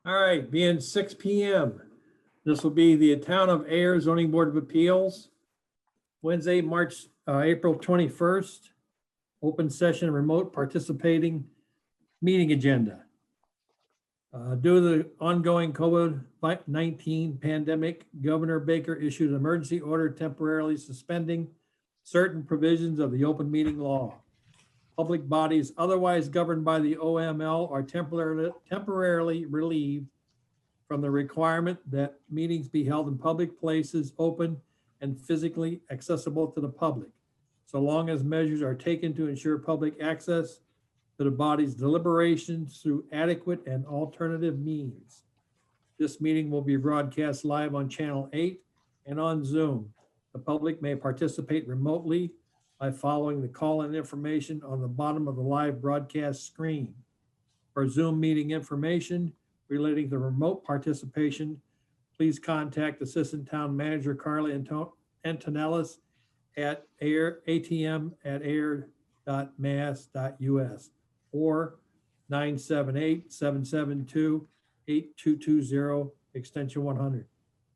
All right, being 6 p.m. This will be the Town of Ayer Zoning Board of Appeals. Wednesday, April 21st. Open session, remote participating meeting agenda. Due to the ongoing COVID-19 pandemic, Governor Baker issued an emergency order temporarily suspending certain provisions of the open meeting law. Public bodies otherwise governed by the OML are temporarily relieved from the requirement that meetings be held in public places, open and physically accessible to the public, so long as measures are taken to ensure public access to the body's deliberations through adequate and alternative means. This meeting will be broadcast live on Channel 8 and on Zoom. The public may participate remotely by following the call-in information on the bottom of the live broadcast screen. For Zoom meeting information relating to remote participation, please contact Assistant Town Manager Carly Antonellis at atm@ayer.mass.us or 978-772-8220 extension 100.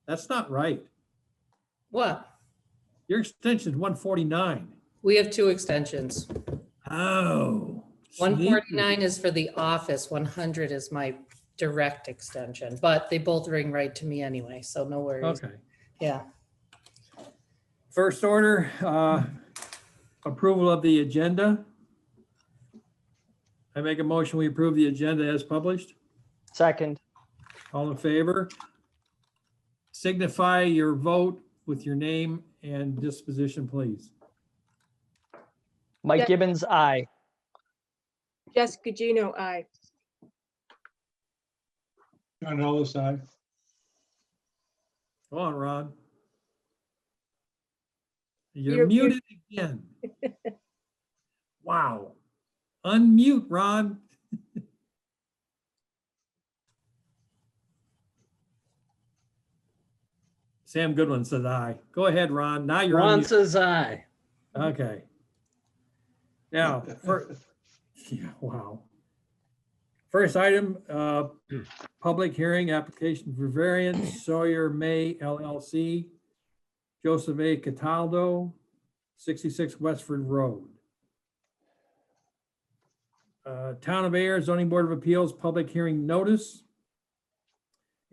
That's not right. What? Your extension is 149. We have two extensions. Oh. 149 is for the office, 100 is my direct extension, but they both ring right to me anyway, so no worries. Okay. Yeah. First order, approval of the agenda. I make a motion, we approve the agenda as published. Second. All in favor? Signify your vote with your name and disposition, please. Mike Yeah. Gibbons, aye. Jessica Gino, aye. John Ellis, aye. Go on, Ron. You're You're muted again. Wow. Unmute, Ron. Sam Goodwin says aye. Go ahead, Ron. Now you're Ron on. says aye. Okay. Now, yeah, wow. First item, public hearing application for variance, Sawyer May LLC, Joseph A. Cataldo, 66 Westford Road. Town of Ayer Zoning Board of Appeals public hearing notice.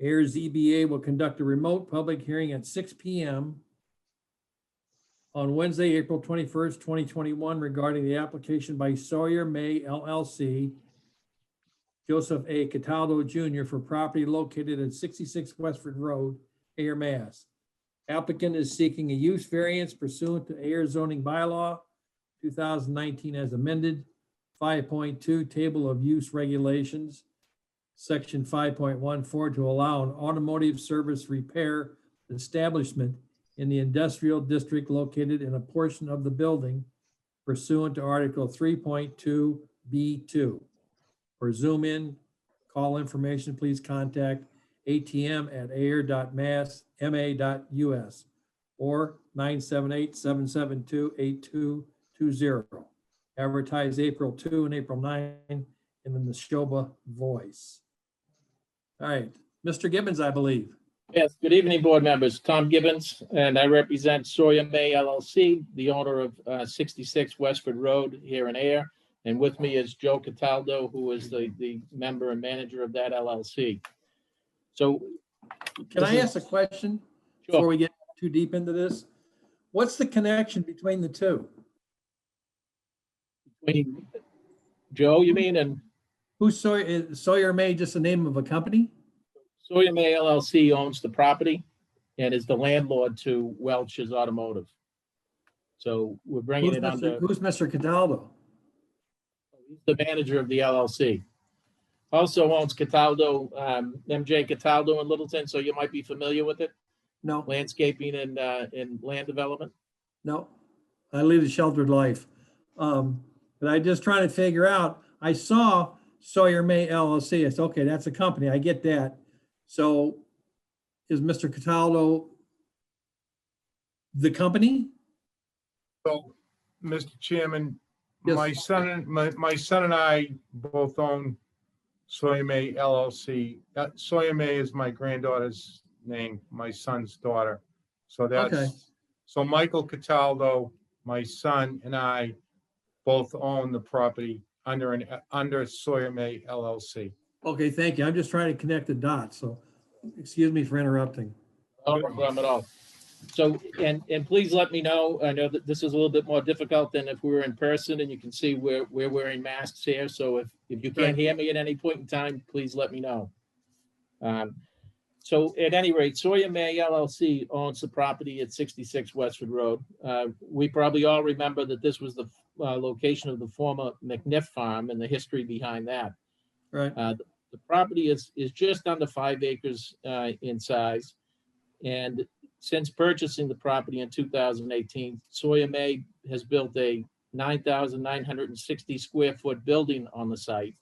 Ayer ZBA will conduct a remote public hearing at 6 p.m. on Wednesday, April 21st, 2021, regarding the application by Sawyer May LLC, Joseph A. Cataldo Jr. for property located at 66 Westford Road, Ayer, Mass. Applicant is seeking a use variance pursuant to Ayer zoning bylaw 2019 as amended, 5.2 Table of Use Regulations, Section 5.14 to allow an automotive service repair establishment in the industrial district located in a portion of the building pursuant to Article 3.2 B2. For Zoom in, call information, please contact atm@ayer.mass.ma.us or 978-772-8220. Advertise April 2 and April 9 in the Neshoba Voice. All right, Mr. Gibbons, I believe. Yes, good evening, board members. Tom Gibbons, and I represent Sawyer May LLC, the owner of 66 Westford Road here in Ayer. And with me is Joe Cataldo, who is the member and manager of that LLC. So. Can I ask a question before Sure. we get too deep into this? What's the connection between the two? Between Joe, you mean, and Who's Sawyer? Is Sawyer May just the name of a company? Sawyer May LLC owns the property and is the landlord to Welch's Automotive. So we're bringing it under. Who's Mr. Cataldo? He's the manager of the LLC. Also owns Cataldo, MJ Cataldo in Littleton, so you might be familiar with it. No, Landscaping and land development. no. I lead a sheltered life. But I just trying to figure out, I saw Sawyer May LLC. I said, okay, that's a company. I get that. So is Mr. Cataldo the company? So, Mr. Chairman, Yes. my son and I both own Sawyer May LLC. Sawyer May is my granddaughter's name, my son's daughter. So Okay. that's, so Michael Cataldo, my son, and I both own the property under Sawyer May LLC. Okay, thank you. I'm just trying to connect the dots, so excuse me for interrupting. No problem at all. So, and please let me know, I know that this is a little bit more difficult than if we were in person, and you can see we're wearing masks here. So if you can't Right. hear me at any point in time, please let me know. So at any rate, Sawyer May LLC owns the property at 66 Westford Road. We probably all remember that this was the location of the former McNiff Farm and the history behind that. Right, The property is just under 5 acres in size. And since purchasing the property in 2018, Sawyer May has built a 9,960 square foot building on the site.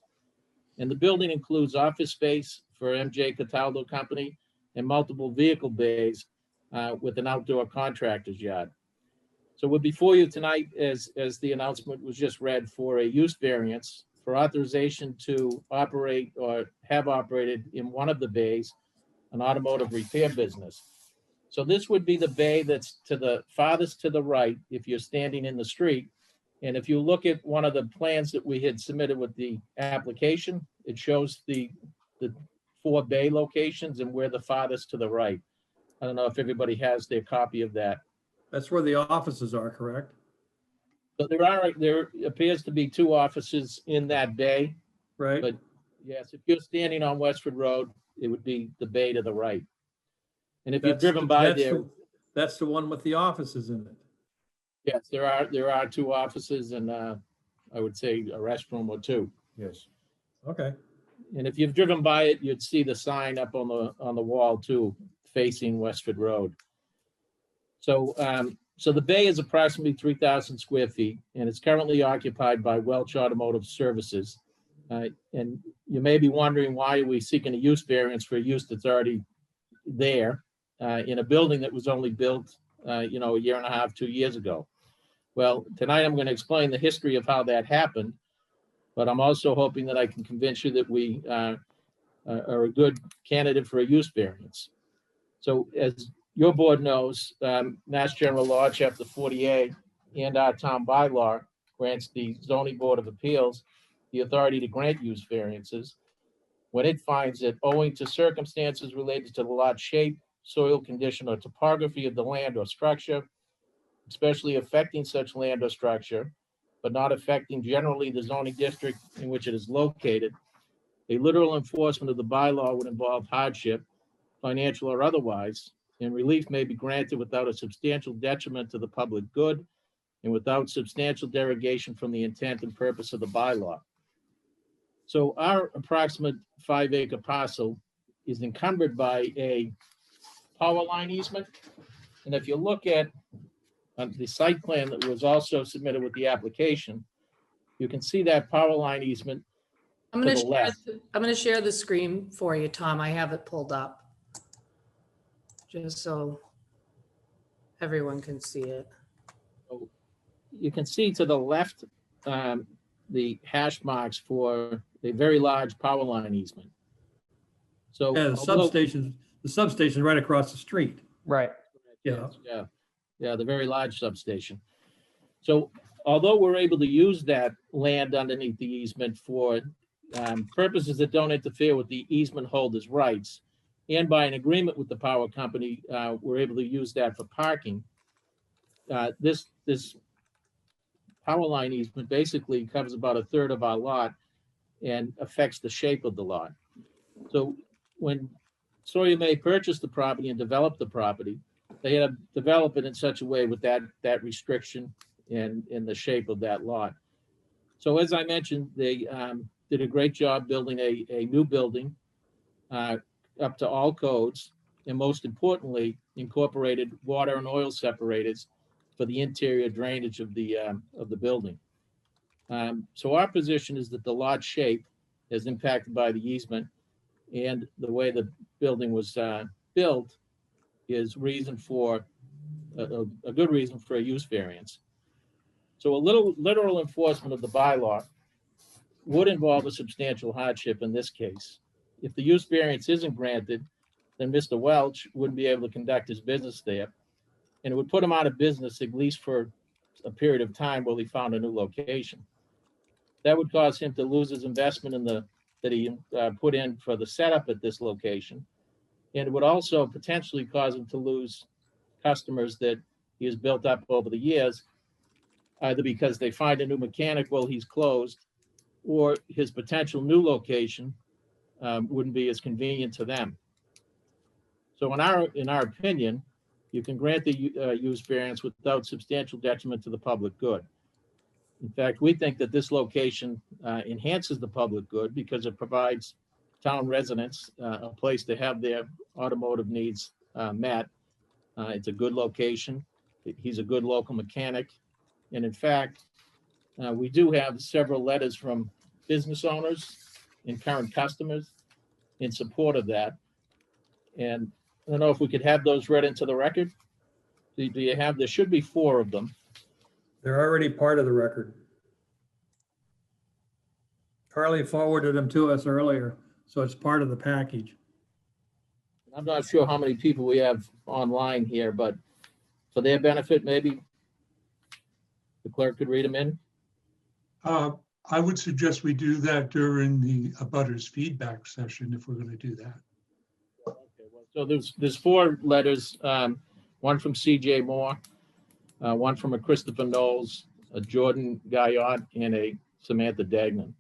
And the building includes office space for MJ Cataldo Company and multiple vehicle bays with an outdoor contractor's yard. So we're before you tonight, as the announcement was just read, for a use variance for authorization to operate or have operated in one of the bays, an automotive repair business. So this would be the bay that's to the farthest to the right if you're standing in the street. And if you look at one of the plans that we had submitted with the application, it shows the 4 bay locations and we're the farthest to the right. I don't know if everybody has their copy of that. that's where the offices are, correct? But there appears to be 2 offices in that bay. Right? But yes, if you're standing on Westford Road, it would be the bay to the right. And if you've That's- driven by that's there, the- That's the one with the offices in it. yes, there are 2 offices and I would say a restroom or 2. Yes. Okay, And if you've driven by it, you'd see the sign up on the wall too, facing Westford Road. So so the bay is approximately 3,000 square feet and it's currently occupied by Welch Automotive Services. And you may be wondering, why are we seeking a use variance for a use that's already there in a building that was only built, a year and a half, 2 years ago? Well, tonight I'm going to explain the history of how that happened, but I'm also hoping that I can convince you that we are a good candidate for a use variance. So as your board knows, Mass General Law, Chapter 48, and our town bylaw grants the zoning board of appeals the authority to grant use variances when it finds that owing to circumstances related to the lot shape, soil condition, or topography of the land or structure, especially affecting such land or structure, but not affecting generally the zoning district in which it is located, a literal enforcement of the bylaw would involve hardship, financial or otherwise, and relief may be granted without a substantial detriment to the public good and without substantial derogation from the intent and purpose of the bylaw. So our approximate 5 acre parcel is encumbered by a power line easement. And if you look at the site plan that was also submitted with the application, you can see that power line easement. I'm To going the to left. I'm going to share the screen for you, Tom. I have it pulled up. Just so everyone can see it. You can see to the left, the hash marks for a very large power line easement. So. yeah, the substation right across the street. Right. Yeah. Yeah, the very large substation. So although we're able to use that land underneath the easement for purposes that don't interfere with the easement holder's rights, and by an agreement with the power company, we're able to use that for parking. This power line easement basically covers about 1/3 of our lot and affects the shape of the lot. So when Sawyer May purchased the property and developed the property, they had to develop it in such a way with that restriction and in the shape of that lot. So as I mentioned, they did a great job building a new building up to all codes, and most importantly, incorporated water and oil separators for the interior drainage of the building. So our position is that the lot shape is impacted by the easement, and the way the building was built is reason for a good reason for a use variance. So a little literal enforcement of the bylaw. would involve a substantial hardship in this case. If the use variance isn't granted, then Mr. Welch wouldn't be able to conduct his business there. And it would put him out of business at least for a period of time while he found a new location. That would cause him to lose his investment that he put in for the setup at this location. And it would also potentially cause him to lose customers that he has built up over the years, either because they find a new mechanic while he's closed, or his potential new location wouldn't be as convenient to them. So in our opinion, you can grant the use variance without substantial detriment to the public good. In fact, we think that this location enhances the public good because it provides town residents a place to have their automotive needs met. It's a good location. He's a good local mechanic. And in fact, we do have several letters from business owners and current customers in support of that. And I don't know if we could have those read into the record. Do you have, there should be 4 of them. They're already part of the record. Carly forwarded them to us earlier, so it's part of the package. I'm not sure how many people we have online here, but for their benefit, maybe the clerk could read them in. I would suggest we do that during the abutters feedback session if we're going to do that. Okay, well, so there's 4 letters, one from C.J. Moore, one from a Christopher Knowles, a Jordan Gaillard, and a Samantha Dagnan.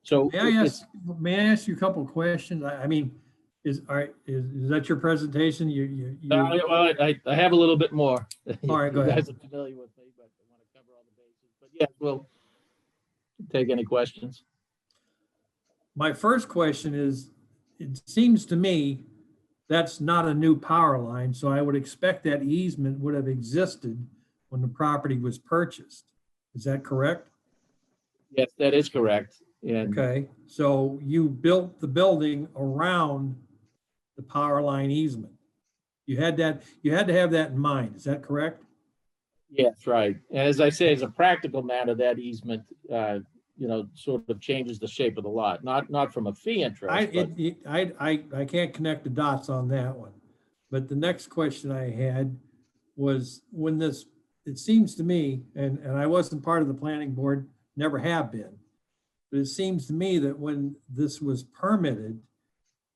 So May I ask you a couple of questions? I mean, is that your presentation? well, I have a little bit more. All right, go You ahead. guys are familiar with me, but I want to cover all the bases. But yeah, we'll take any questions. My first question is, it seems to me that's not a new power line, so I would expect that easement would have existed when the property was purchased. Is that correct? Yes, that is correct. And Okay, so you built the building around the power line easement. You had to have that in mind. Is that correct? yes, right. And as I say, as a practical matter, that easement, sort of changes the shape of the lot, not from a fee interest. I can't connect the dots on that one. But the next question I had was when this, it seems to me, and I wasn't part of the planning board, never have been, but it seems to me that when this was permitted,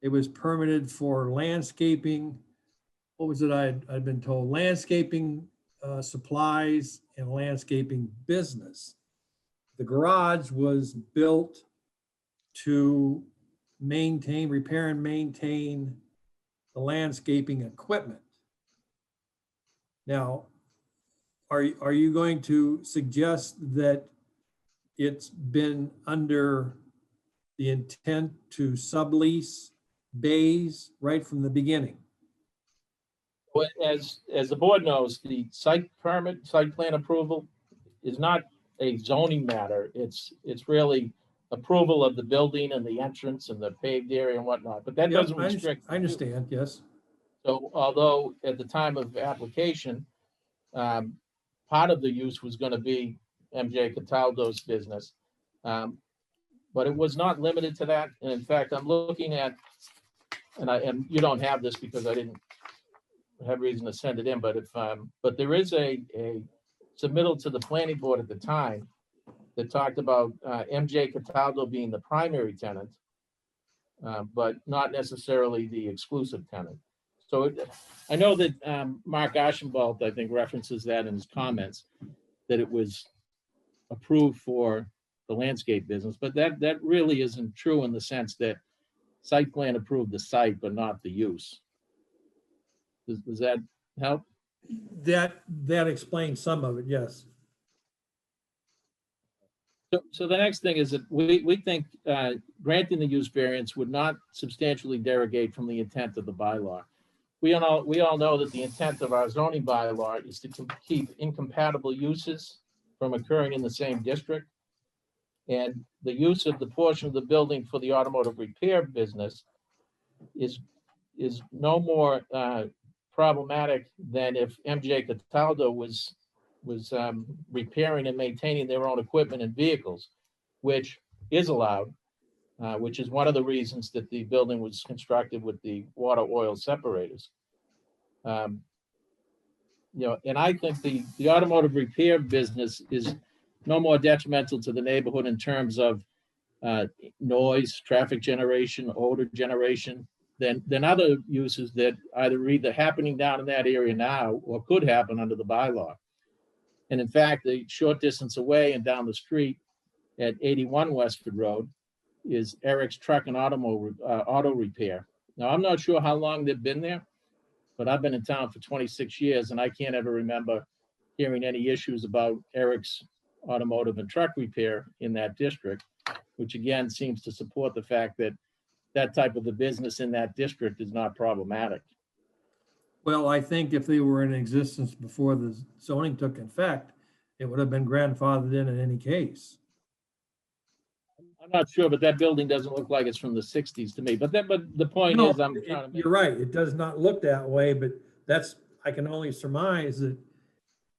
it was permitted for landscaping. What was it I'd been told? Landscaping supplies and landscaping business. The garage was built to repair and maintain the landscaping equipment. Now, are you going to suggest that it's been under the intent to sublease bays right from the beginning? Well, as the board knows, the site plan approval is not a zoning matter. It's really approval of the building and the entrance and the paved area and whatnot, but that Yep, doesn't restrict. I understand, yes. So although at the time of application, part of the use was going to be MJ Cataldo's business, but it was not limited to that. And in fact, I'm looking at, and you don't have this because I didn't have reason to send it in, but but there is a submittal to the planning board at the time that talked about MJ Cataldo being the primary tenant, but not necessarily the exclusive tenant. So I know that Mark Ashenbolt, I think, references that in his comments, that it was approved for the landscape business, but that really isn't true in the sense that site plan approved the site, but not the use. Does that help? That explains some of it, yes. So the next thing is that we think granting the use variance would not substantially derogate from the intent of the bylaw. We all know that the intent of our zoning bylaw is to keep incompatible uses from occurring in the same district. And the use of the portion of the building for the automotive repair business is no more problematic than if MJ Cataldo was repairing and maintaining their own equipment and vehicles. which is allowed, which is one of the reasons that the building was constructed with the water oil separators. And I think the automotive repair business is no more detrimental to the neighborhood in terms of noise, traffic generation, odor generation than other uses that either happening down in that area now or could happen under the bylaw. And in fact, the short distance away and down the street at 81 Westford Road is Eric's Truck and Auto Repair. Now, I'm not sure how long they've been there, but I've been in town for 26 years and I can't ever remember hearing any issues about Eric's Automotive and Truck Repair in that district, which again seems to support the fact that that type of a business in that district is not problematic. Well, I think if they were in existence before the zoning took effect, it would have been grandfathered in any case. I'm not sure, but that building doesn't look like it's from the 60s to me. But the point No, is, I'm trying to make. You're right. It does not look that way, but I can only surmise that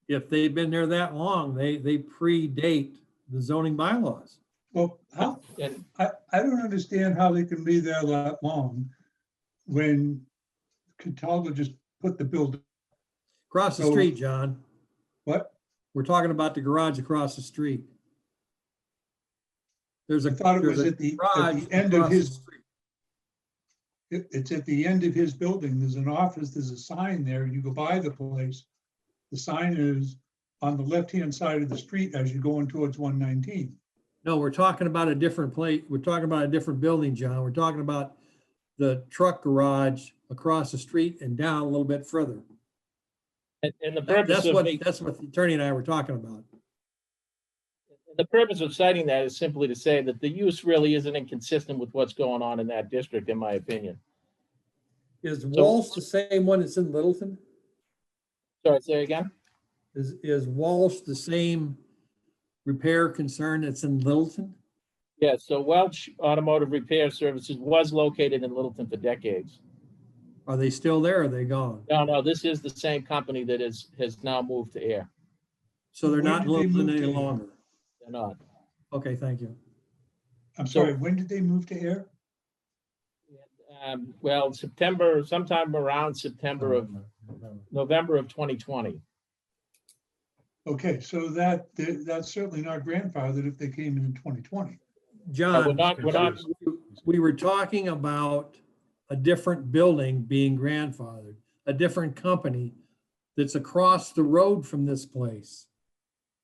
if they've been there that long, they predate the zoning bylaws. Well, And I don't understand how they can be there that long when Cataldo just put the building, Across the So- street, John. what? We're talking about the garage across the street. There's a. I thought it there's was a at the garage end of across the his, street. it's at the end of his building. There's an office, there's a sign there. You go by the place. The sign is on the left-hand side of the street as you're going towards 119. No, we're talking about a different place. We're talking about a different building, John. We're talking about the truck garage across the street and down a little bit further. and the purpose That's of what, me, that's what the attorney and I were talking about. the purpose of citing that is simply to say that the use really isn't inconsistent with what's going on in that district, in my opinion. Is Walsh the same one that's in Littleton? Sorry, say again? Is Walsh the same repair concern that's in Littleton? Yeah, so Welch Automotive Repair Services was located in Littleton for decades. Are they still there or are they gone? No, this is the same company that has now moved to Ayer. So they're When not in did they Littleton move any to Ayer? longer. They're not. Okay, thank you. I'm So- sorry, when did they move to Ayer? Well, sometime around November of 2020. Okay, so that's certainly not grandfathered if they came in 2020. John, we're not- we were talking about a different building being grandfathered, a different company that's across the road from this place.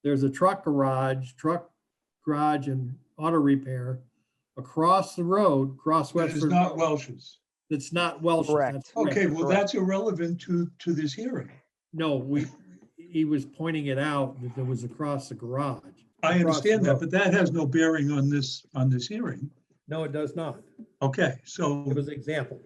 There's a truck garage and auto repair across the road, across But it's Westford. not Welch's. It's not Welch's. Correct. That's correct. Okay, well, Correct. that's irrelevant to this hearing. No, he was pointing it out that there was across the garage. I Across the understand that, road. but that has no bearing on this hearing. No, it does not. Okay, so, It was an example.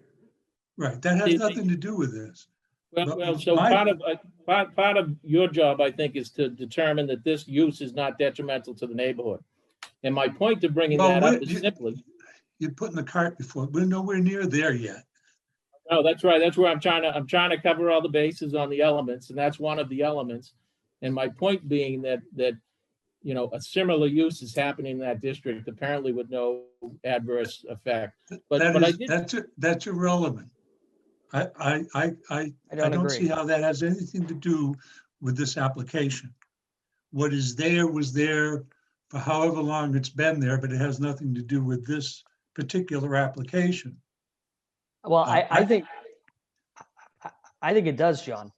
right, that has nothing to do with this. Well, so My- part of your job, I think, is to determine that this use is not detrimental to the neighborhood. And my point to bringing Well, that up wait, is you- simply, You're putting the cart before, we're nowhere near there yet. no, that's right. That's where I'm trying to cover all the bases on the elements, and that's one of the elements. And my point being that a similar use is happening in that district, apparently with no adverse effect. But I did, That's irrelevant. I don't don't see agree. how that has anything to do with this application. What is there was there for however long it's been there, but it has nothing to do with this particular application. Well, I- I think, I think it does, John.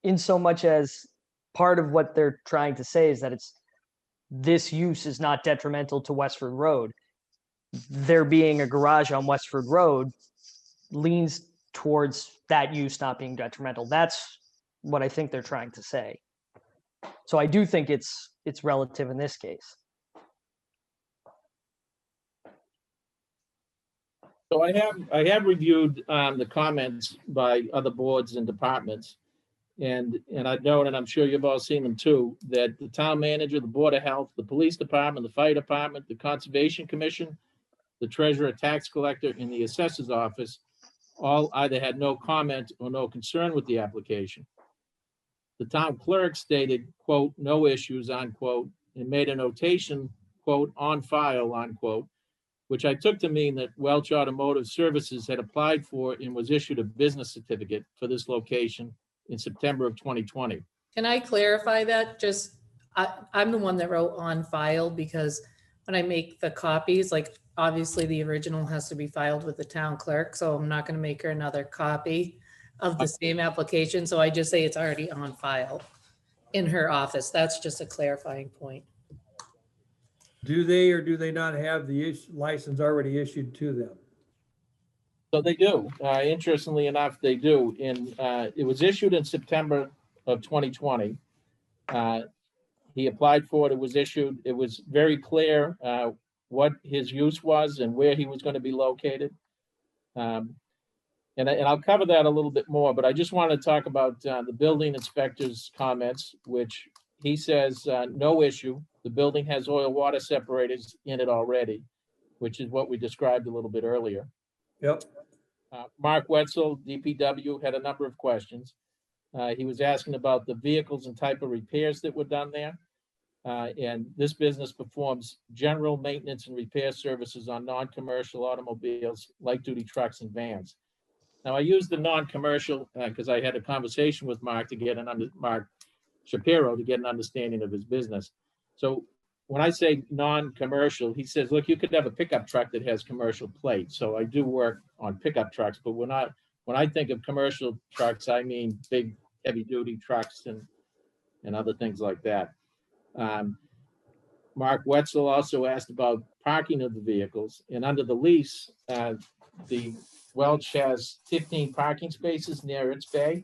In so much as part of what they're trying to say is that this use is not detrimental to Westford Road. There being a garage on Westford Road leans towards that use not being detrimental. That's what I think they're trying to say. So I do think it's relative in this case. so I have reviewed the comments by other boards and departments. And I've known, and I'm sure you've all seen them too, that the town manager, the Board of Health, the police department, the fire department, the Conservation Commission, the treasurer, tax collector, and the assessor's office all either had no comment or no concern with the application. The town clerk stated, quote, "no issues," unquote, and made a notation quote, on file, unquote, which I took to mean that Welch Automotive Services had applied for and was issued a business certificate for this location in September of 2020. Can I clarify that? I'm the one that wrote on file because when I make the copies, like obviously the original has to be filed with the town clerk, so I'm not gonna make her another copy of the same application, so I just say it's already on file in her office. That's just a clarifying point. Do they or do they not have the license already issued to them? So they do. Interestingly enough, they do. It was issued in September of 2020. He applied for it. It was issued. It was very clear what his use was and where he was going to be located. And I'll cover that a little bit more, but I just want to talk about the building inspector's comments, which he says no issue. The building has oil water separators in it already, which is what we described a little bit earlier. Yep. Mark Wetzel, DPW, had a number of questions. He was asking about the vehicles and type of repairs that were done there. And this business performs general maintenance and repair services on non-commercial automobiles, light-duty trucks and vans. Now, I use the non-commercial because I had a conversation with Mark Mark Shapiro to get an understanding of his business. So when I say non-commercial, he says, look, you could have a pickup truck that has commercial plates. So I do work on pickup trucks, but when I think of commercial trucks, I mean big heavy duty trucks and other things like that. Mark Wetzel also asked about parking of the vehicles, and under the lease, the Welch has 15 parking spaces near its bay.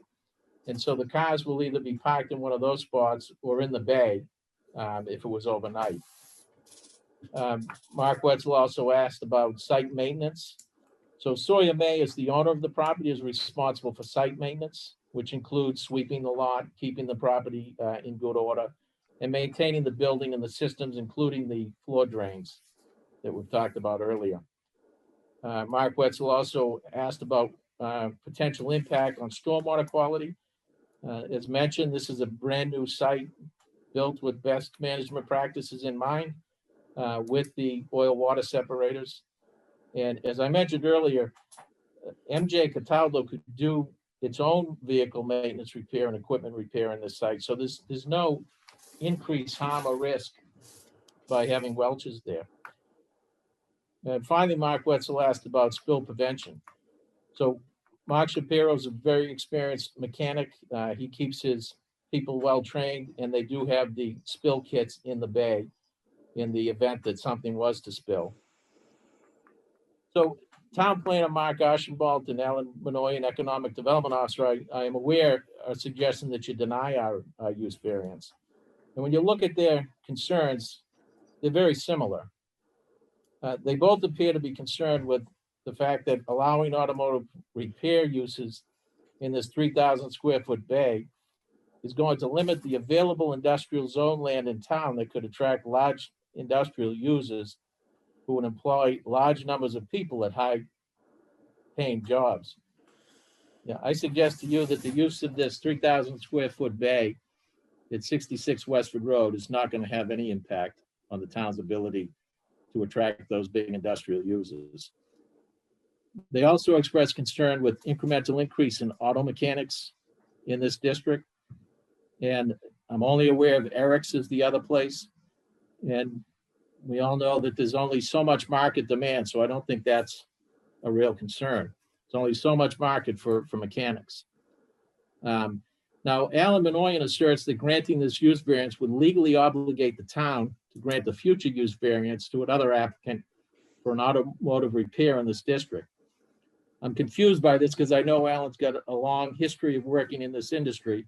And so the cars will either be parked in one of those spots or in the bay if it was overnight. Mark Wetzel also asked about site maintenance. So Sawyer May, as the owner of the property, is responsible for site maintenance, which includes sweeping the lot, keeping the property in good order, and maintaining the building and the systems, including the floor drains that we've talked about earlier. Mark Wetzel also asked about potential impact on stormwater quality. As mentioned, this is a brand new site built with best management practices in mind with the oil water separators. And as I mentioned earlier, MJ Cataldo could do its own vehicle maintenance repair and equipment repair in this site. So there's no increased harm or risk by having Welch's there. And finally, Mark Wetzel asked about spill prevention. So Mark Shapiro is a very experienced mechanic. He keeps his people well trained, and they do have the spill kits in the bay in the event that something was to spill. So town planner Mark Ashenbalt and Alan Minoyan, economic development officer, I am aware, are suggesting that you deny our use variance. And when you look at their concerns, they're very similar. They both appear to be concerned with the fact that allowing automotive repair uses in this 3,000 square foot bay is going to limit the available industrial zone land in town that could attract large industrial users who would employ large numbers of people at high paying jobs. Yeah, I suggest to you that the use of this 3,000 square foot bay at 66 Westford Road is not going to have any impact on the town's ability to attract those big industrial users. They also expressed concern with incremental increase in auto mechanics in this district. And I'm only aware of Eric's as the other place. And we all know that there's only so much market demand, so I don't think that's a real concern. There's only so much market for mechanics. Now, Alan Minoyan asserts that granting this use variance would legally obligate the town to grant the future use variance to another applicant for an automotive repair in this district. I'm confused by this because I know Alan's got a long history of working in this industry.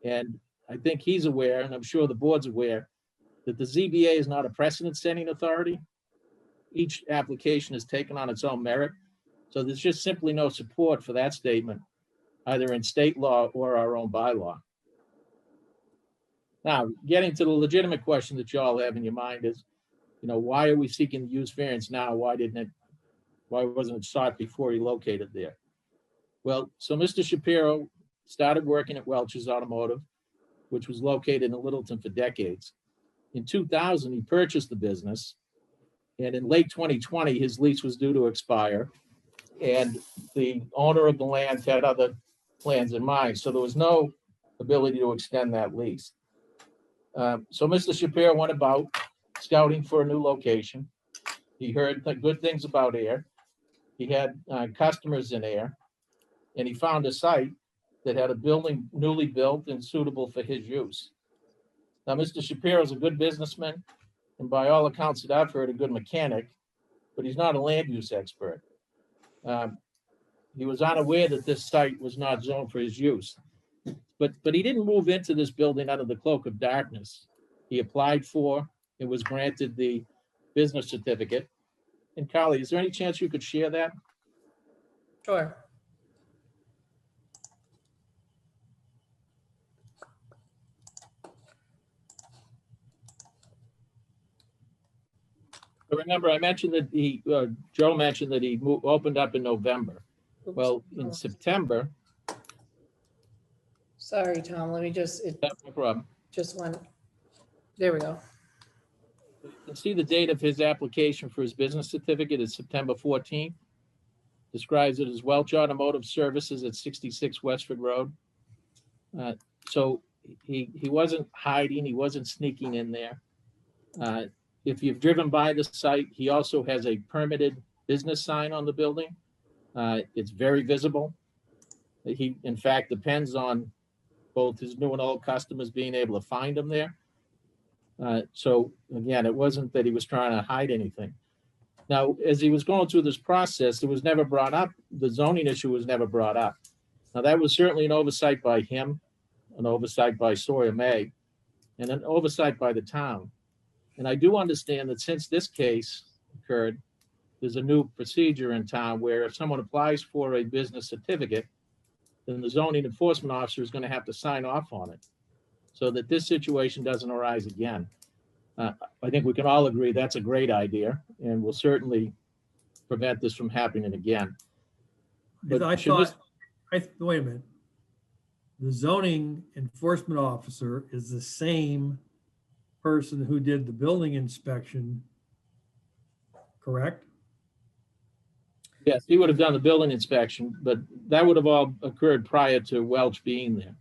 And I think he's aware, and I'm sure the board's aware, that the ZBA is not a precedent-setting authority. Each application is taken on its own merit. So there's just simply no support for that statement, either in state law or our own bylaw. Now, getting to the legitimate question that you all have in your mind is, why are we seeking use variance now? Why wasn't it sought before he located there? Well, so Mr. Shapiro started working at Welch's Automotive, which was located in Littleton for decades. In 2000, he purchased the business. And in late 2020, his lease was due to expire. And the owner of the land had other plans in mind. So there was no ability to extend that lease. So Mr. Shapiro went about scouting for a new location. He heard good things about Ayer. He had customers in Ayer, and he found a site that had a building newly built and suitable for his use. Now, Mr. Shapiro is a good businessman, and by all accounts that I've heard, a good mechanic, but he's not a land use expert. He was unaware that this site was not zoned for his use. But he didn't move into this building under the cloak of darkness. He applied for and was granted the business certificate. And Carly, is there any chance you could share that? Sure. Remember, I mentioned that Joe mentioned that he opened up in November. Oops. Well, in Oh, September, sorry, Tom, let me just, it that's no problem. just went, there we go. You can see the date of his application for his business certificate is September 14th. Describes it as Welch Automotive Services at 66 Westford Road. So he wasn't hiding, he wasn't sneaking in there. If you've driven by the site, he also has a permitted business sign on the building. It's very visible. He, in fact, depends on both his new and old customers being able to find him there. So again, it wasn't that he was trying to hide anything. Now, as he was going through this process, it was never brought up. The zoning issue was never brought up. Now, that was certainly an oversight by him, an oversight by Sawyer May, and an oversight by the town. And I do understand that since this case occurred, there's a new procedure in town where if someone applies for a business certificate, then the zoning enforcement officer is going to have to sign off on it so that this situation doesn't arise again. I think we can all agree that's a great idea and will certainly prevent this from happening again. But I should this- thought, wait a minute. The zoning enforcement officer is the same person who did the building inspection, correct? Yes, he would have done the building inspection, but that would have all occurred prior to Welch being there.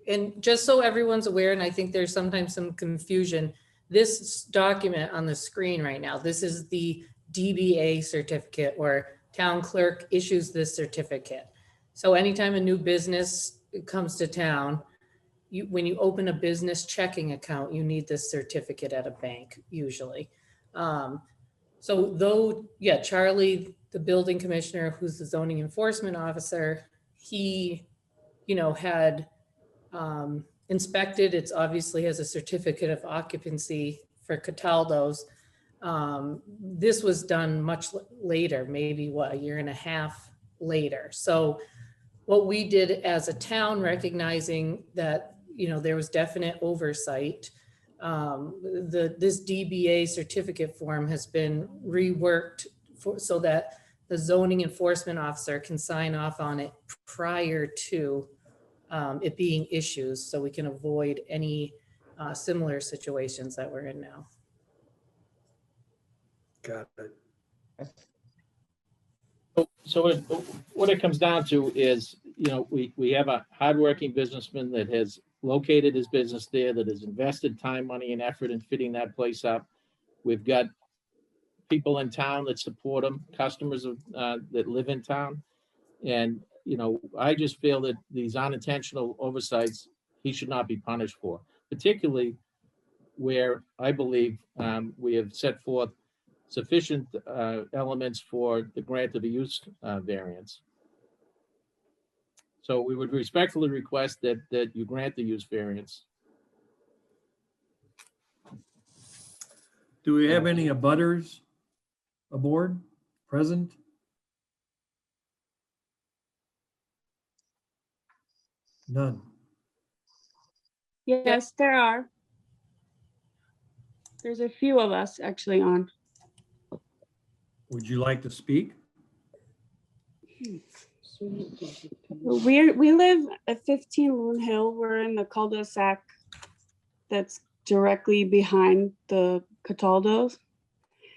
And just so everyone's aware, and I think there's sometimes some confusion, this document on the screen right now, this is the DBA certificate where town clerk issues this certificate. So anytime a new business comes to town, when you open a business checking account, you need this certificate at a bank usually. So though, yeah, Charlie, the building commissioner, who's the zoning enforcement officer, he, had inspected, it's obviously has a certificate of occupancy for Cataldo's. This was done much later, maybe a year and a half later. So what we did as a town, recognizing that, there was definite oversight, this DBA certificate form has been reworked so that the zoning enforcement officer can sign off on it prior to it being issues, so we can avoid any similar situations that we're in now. Got it. So what it comes down to is, we have a hardworking businessman that has located his business there, that has invested time, money, and effort in fitting that place up. We've got people in town that support him, customers that live in town. And, I just feel that these unintentional oversights, he should not be punished for, particularly where I believe we have set forth sufficient elements for the grant of a use variance. So we would respectfully request that you grant the use variance. Do we have any abutters aboard, present? None. Yes, there are. There's a few of us actually on. Would you like to speak? We live at 15 Loon Hill. We're in the cul-de-sac that's directly behind the Cataldos.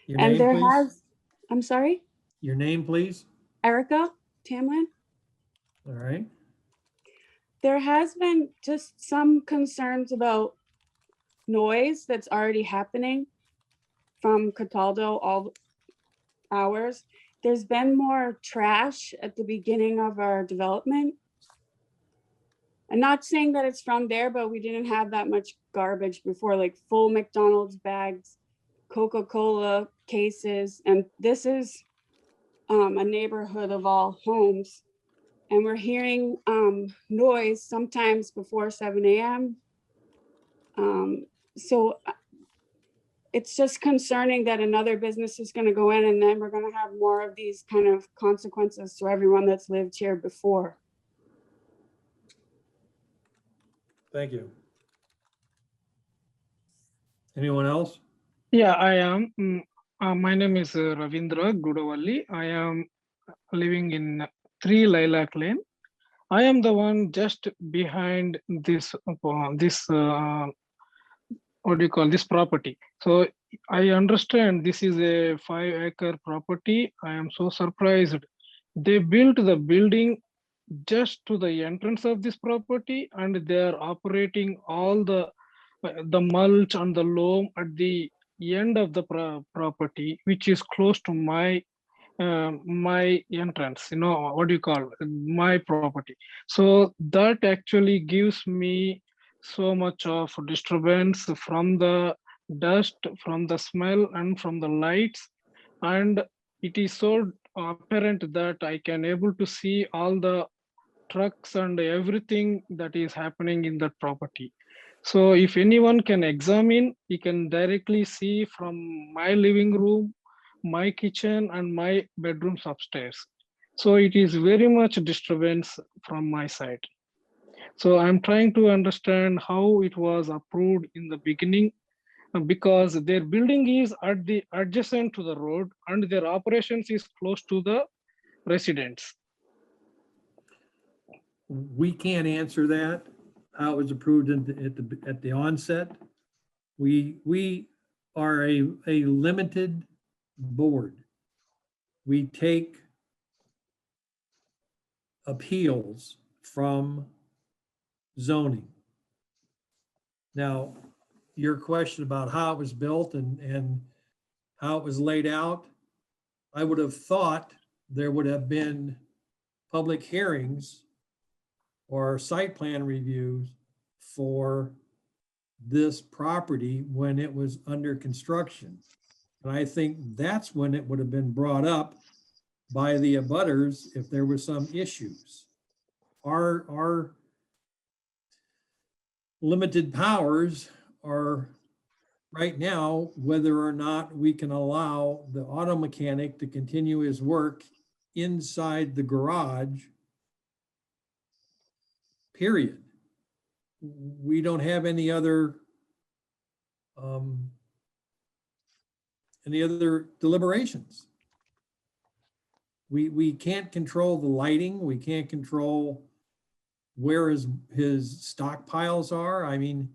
Your And name, there please? has, I'm sorry, Your name, please? Erica Tamlin. All right. There has been just some concerns about noise that's already happening from Cataldo all hours. There's been more trash at the beginning of our development. I'm not saying that it's from there, but we didn't have that much garbage before, like full McDonald's bags, Coca-Cola cases, and this is a neighborhood of all homes. And we're hearing noise sometimes before 7 a.m. So it's just concerning that another business is going to go in and then we're going to have more of these kind of consequences to everyone that's lived here before. Thank you. Anyone else? Yeah, I am. My name is Ravindra Gudavalli. I am living in 3 Lilac Lane. I am the one just behind this what do you call this property. So I understand this is a 5-acre property. I am so surprised. They built the building just to the entrance of this property, and they are operating all the mulch and the loam at the end of the property, which is close to my entrance, what do you call my property. So that actually gives me so much of disturbance from the dust, from the smell, and from the lights. And it is so apparent that I can able to see all the trucks and everything that is happening in that property. So if anyone can examine, you can directly see from my living room, my kitchen, and my bedrooms upstairs. So it is very much disturbance from my side. So I'm trying to understand how it was approved in the beginning, because their building is at the adjacent to the road and their operations is close to the residents. We can't answer that, how it was approved at the onset. We are a limited board. We take appeals from zoning. Now, your question about how it was built and how it was laid out, I would have thought there would have been public hearings or site plan reviews for this property when it was under construction. And I think that's when it would have been brought up by the abutters if there were some issues. Our limited powers are right now whether or not we can allow the auto mechanic to continue his work inside the garage, period. We don't have any other deliberations. We can't control the lighting. We can't control where his stockpiles are. I mean,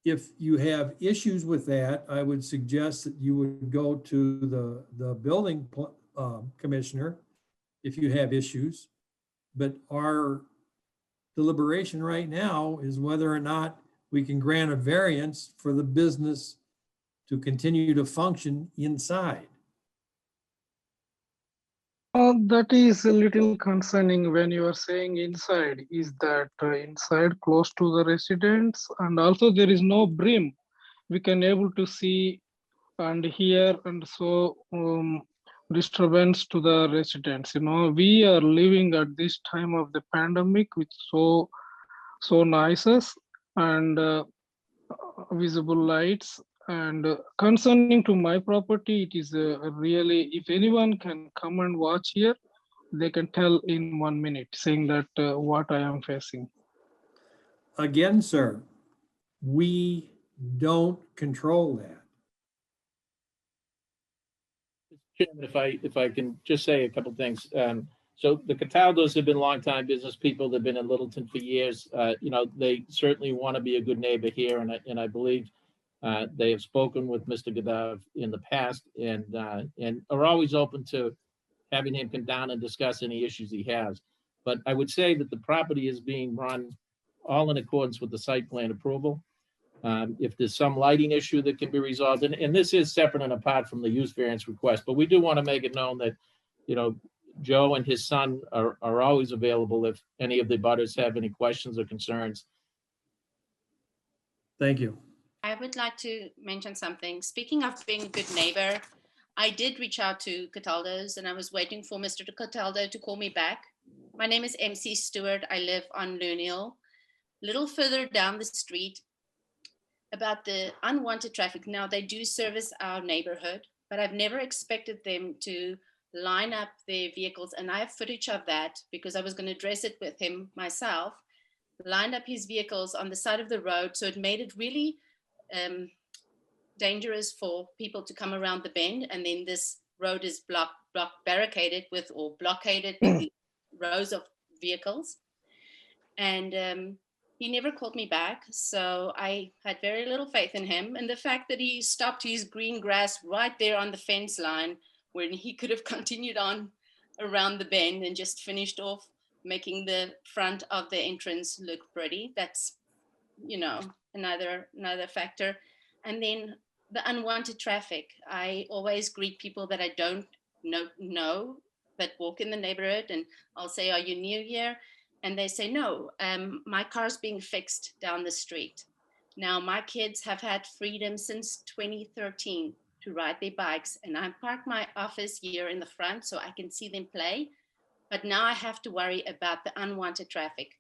if you have issues with that, I would suggest that you would go to the building commissioner if you have issues. But our deliberation right now is whether or not we can grant a variance for the business to continue to function inside. That is a little concerning when you are saying inside. Is that inside close to the residents, and also there is no brim. We can able to see and hear, and so disturbance to the residents. We are living at this time of the pandemic with so noises and visible lights. And concerning to my property, it is really, if anyone can come and watch here, they can tell in 1 minute, saying that what I am facing. Again, sir, we don't control that. Chairman, if I can just say a couple things. So the Cataldos have been longtime business people. They've been in Littleton for years. They certainly want to be a good neighbor here, and I believe they have spoken with Mr. Gadav in the past, and are always open to having him come down and discuss any issues he has. But I would say that the property is being run all in accordance with the site plan approval. If there's some lighting issue that can be resolved, and this is separate and apart from the use variance request, but we do want to make it known that, Joe and his son are always available if any of the butters have any questions or concerns. Thank you. I would like to mention something. Speaking of being a good neighbor, I did reach out to Cataldo's and I was waiting for Mr. Cataldo to call me back. My name is MC Stewart. I live on Lunial, a little further down the street. About the unwanted traffic. Now, they do service our neighborhood, but I've never expected them to line up their vehicles. And I have footage of that because I was going to address it with him myself, lined up his vehicles on the side of the road. So it made it really dangerous for people to come around the bend. And then this road is barricaded with, or blockaded with rows of vehicles. And he never called me back. So I had very little faith in him. And the fact that he stopped his green grass right there on the fence line when he could have continued on around the bend and just finished off making the front of the entrance look pretty. That's, another factor. And then the unwanted traffic. I always greet people that I don't know that walk in the neighborhood, and I'll say, "Are you new here?" And they say, "No, my car's being fixed down the street." Now, my kids have had freedom since 2013 to ride their bikes, and I park my office here in the front so I can see them play. But now I have to worry about the unwanted traffic,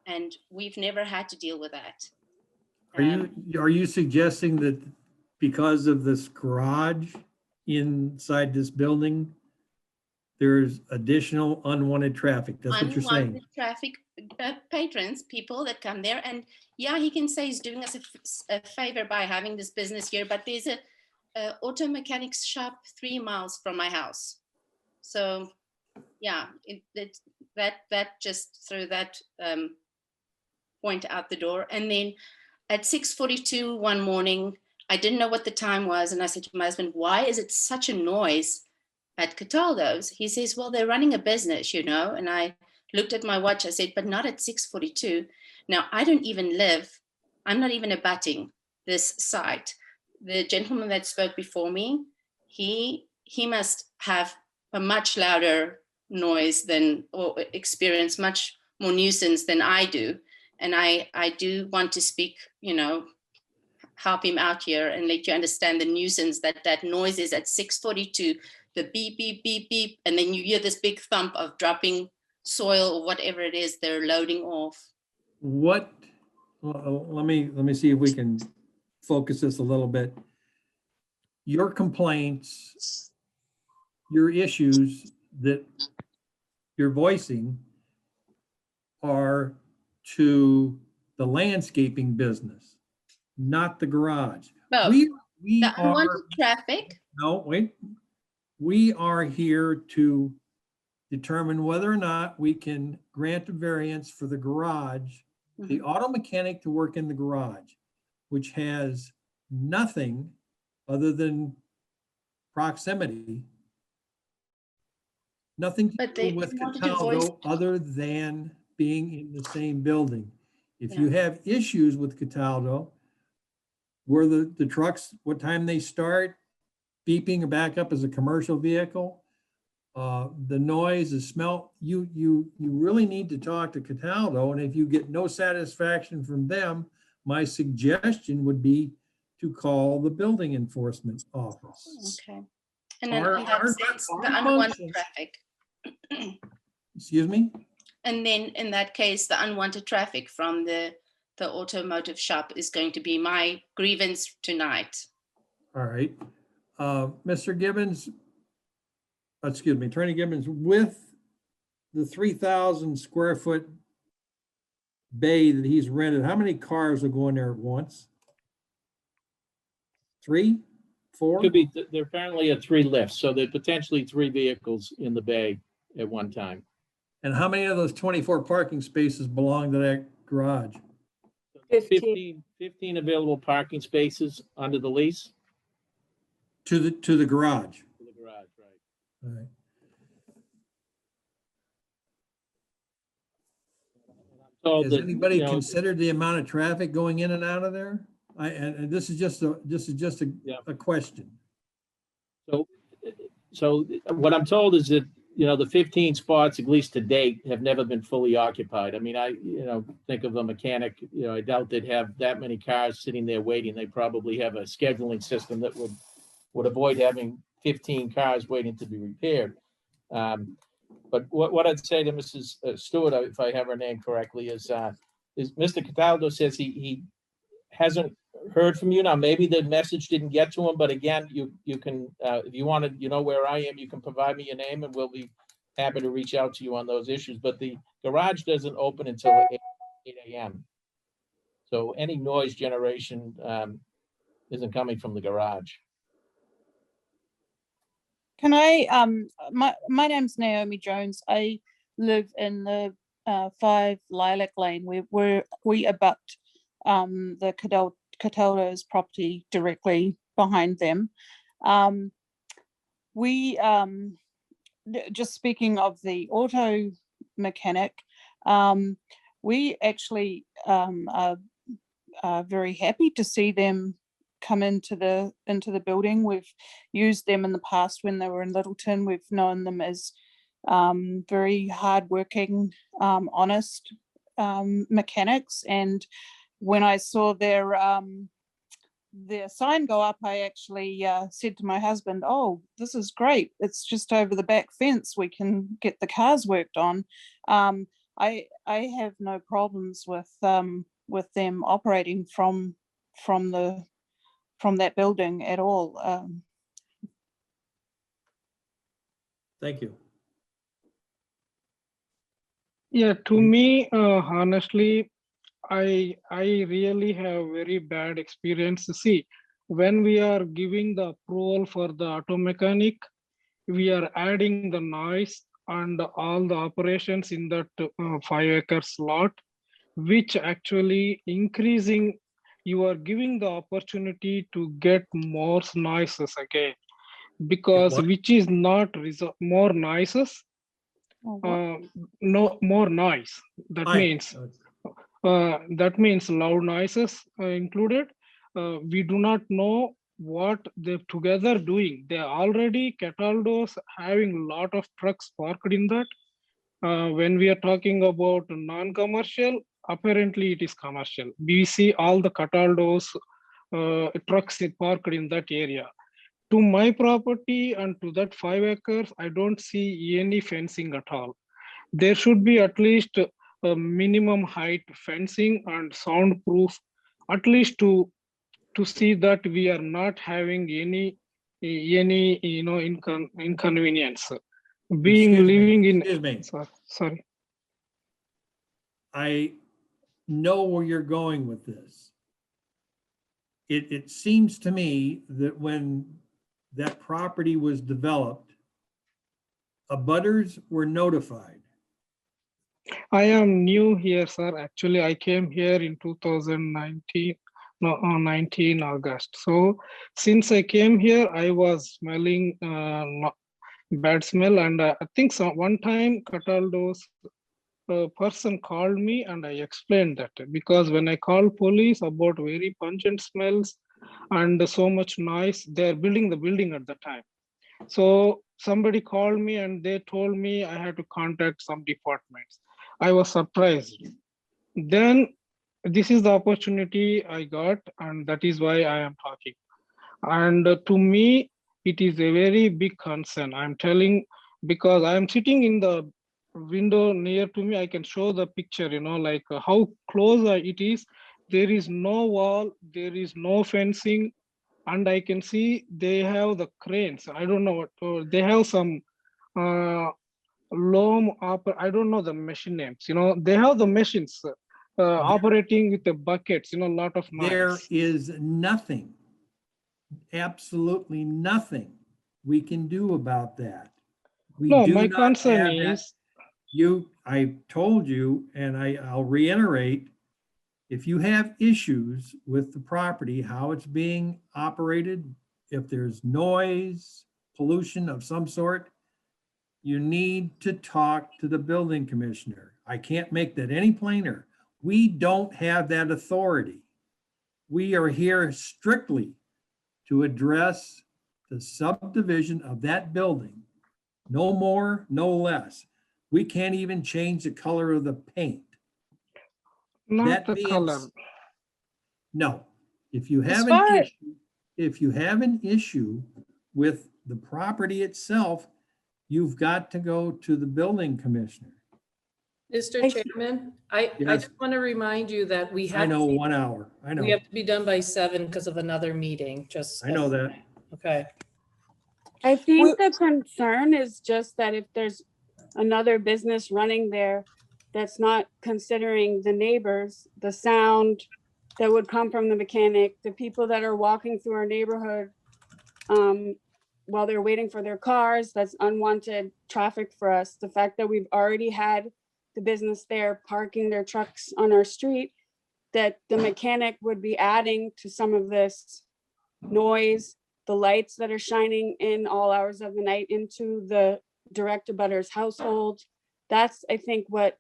and we've never had to deal with that. Are you suggesting that because of this garage inside this building, there's additional unwanted traffic? That's what you're saying? Unwanted traffic, patrons, people that come there, and yeah, he can say he's doing us a favor by having this business here, but there's a auto mechanics shop 3 miles from my house. So yeah, that just threw that point out the door. And then at 6:42 one morning, I didn't know what the time was, and I said to my husband, "Why is it such a noise at Cataldo's?" He says, "Well, they're running a business, And I looked at my watch. I said, "But not at 6:42. Now, I'm not even abutting this site. The gentleman that spoke before me, he must have a much louder noise or experience much more nuisance than I do. And I do want to speak, help him out here and let you understand the nuisance that noise is at 6:42, the beep, beep, beep, beep. And then you hear this big thump of dropping soil or whatever it is they're loading off." Let me see if we can focus this a little bit. Your complaints, your issues that you're voicing are to the landscaping business, not the garage. Both. We The are, unwanted traffic. no, wait. We are here to determine whether or not we can grant a variance for the garage, the auto mechanic to work in the garage, which has nothing other than proximity, nothing to But do they with wanted to voice- Cataldo other than being in the same building. If you have issues with Cataldo, where the trucks, what time they start, beeping or back up as a commercial vehicle, the noise, the smell, you really need to talk to Cataldo. And if you get no satisfaction from them, my suggestion would be to call the building enforcement office. Okay. And then Our- in that our- sense, our the unwanted functions- traffic. Excuse me? And then in that case, the unwanted traffic from the automotive shop is going to be my grievance tonight. All right. Mr. Gibbons, excuse me, Attorney Gibbons, with the 3,000 square foot bay that he's rented, how many cars will go in there at once? 3, 4? Could be, there apparently are 3 lifts, so there are potentially 3 vehicles in the bay at one time. And how many of those 24 parking spaces belong to that garage? 15. 15 available parking spaces under the lease To the garage? for the garage, right? All right. So Has that, anybody you know, considered the amount of traffic going in and out of there? And this is just Yeah. a question. So what I'm told is that, you know, the 15 spots, at least to date, have never been fully occupied. I mean, think of a mechanic, you know, I doubt they'd have that many cars sitting there waiting. They probably have a scheduling system that would avoid having 15 cars waiting to be repaired. But what I'd say to Mrs. Stewart, if I have her name correctly, is Mr. Cataldo says he hasn't heard from you. Now, maybe the message didn't get to him, but again, you can, if you want to, you know where I am, you can provide me your name and we'll be happy to reach out to you on those issues. But the garage doesn't open until 8 a.m. So any noise generation isn't coming from the garage. Can I, my name's Naomi Jones. I live in the 5 Lilac Lane. We abut the Cataldo's property directly behind them. Just speaking of the auto mechanic, we actually are very happy to see them come into the building. We've used them in the past when they were in Littleton. We've known them as very hardworking, honest mechanics. And when I saw their sign go up, I actually said to my husband, "Oh, this is great. It's just over the back fence. We can get the cars worked on." I have no problems with them operating from that building at all. Thank you. Yeah, to me, honestly, I really have very bad experience. See, when we are giving the approval for the auto mechanic, we are adding the noise and all the operations in that 5-acre slot, which actually increasing, you are giving the opportunity to get more noises again, because What? which is not more noises, no more noise. That means loud noises included. We do not know what they're together doing. They're already Cataldo's having a lot of trucks parked in that. When we are talking about non-commercial, apparently it is commercial. We see all the Cataldo's trucks parked in that area. To my property and to that 5 acres, I don't see any fencing at all. There should be at least a minimum height fencing and soundproof, at least to see that we are not having any inconvenience. Excuse me. Sorry. I know where you're going with this. It seems to me that when that property was developed, abutters were notified. I am new here, sir. Actually, I came here in 2019, no, 19 August. So since I came here, I was smelling bad smell. And I think one time Cataldo's person called me and I explained that, because when I called police about very pungent smells and so much noise, they're building the building at the time. So somebody called me and they told me I had to contact some departments. I was surprised. Then this is the opportunity I got, and that is why I am talking. And to me, it is a very big concern. I'm telling, because I'm sitting in the window near to me, I can show the picture, like how close it is. There is no wall, there is no fencing, and I can see they have the cranes. I don't know what, they have some I don't know the machine names, they have the machines operating with the buckets, a lot of noise. There is nothing, absolutely nothing we can do about that. We No, do my not concern have that. is, I told you, and I'll reiterate, if you have issues with the property, how it's being operated, if there's noise, pollution of some sort, you need to talk to the building commissioner. I can't make that any plainer. We don't have that authority. We are here strictly to address the subdivision of that building. No more, no less. We can't even change the color of the paint. Not That the being color. No, if you As have far- an issue, if you have an issue with the property itself, you've got to go to the building commissioner. Mr. I- Chairman, I Yes. just want to remind you that we I have, know 1 hour. I we know, have to be done by 7 because of another meeting, just. I know that. Okay. I think the concern is just that if there's another business running there that's not considering the neighbors, the sound that would come from the mechanic, the people that are walking through our neighborhood while they're waiting for their cars, that's unwanted traffic for us. The fact that we've already had the business there parking their trucks on our street, that the mechanic would be adding to some of this noise, the lights that are shining in all hours of the night into the direct abutter's household. That's, I think, what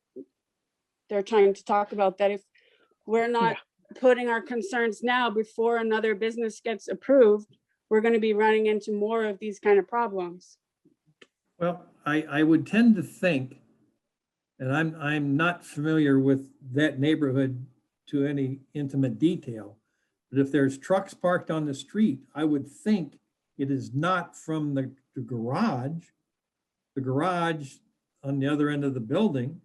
they're trying to talk about, that if we're not putting our concerns now before another business gets approved, we're going to be running into more of these kind of problems. Well, I would tend to think, and I'm not familiar with that neighborhood to any intimate detail, but if there's trucks parked on the street, I would think it is not from the garage. The garage on the other end of the building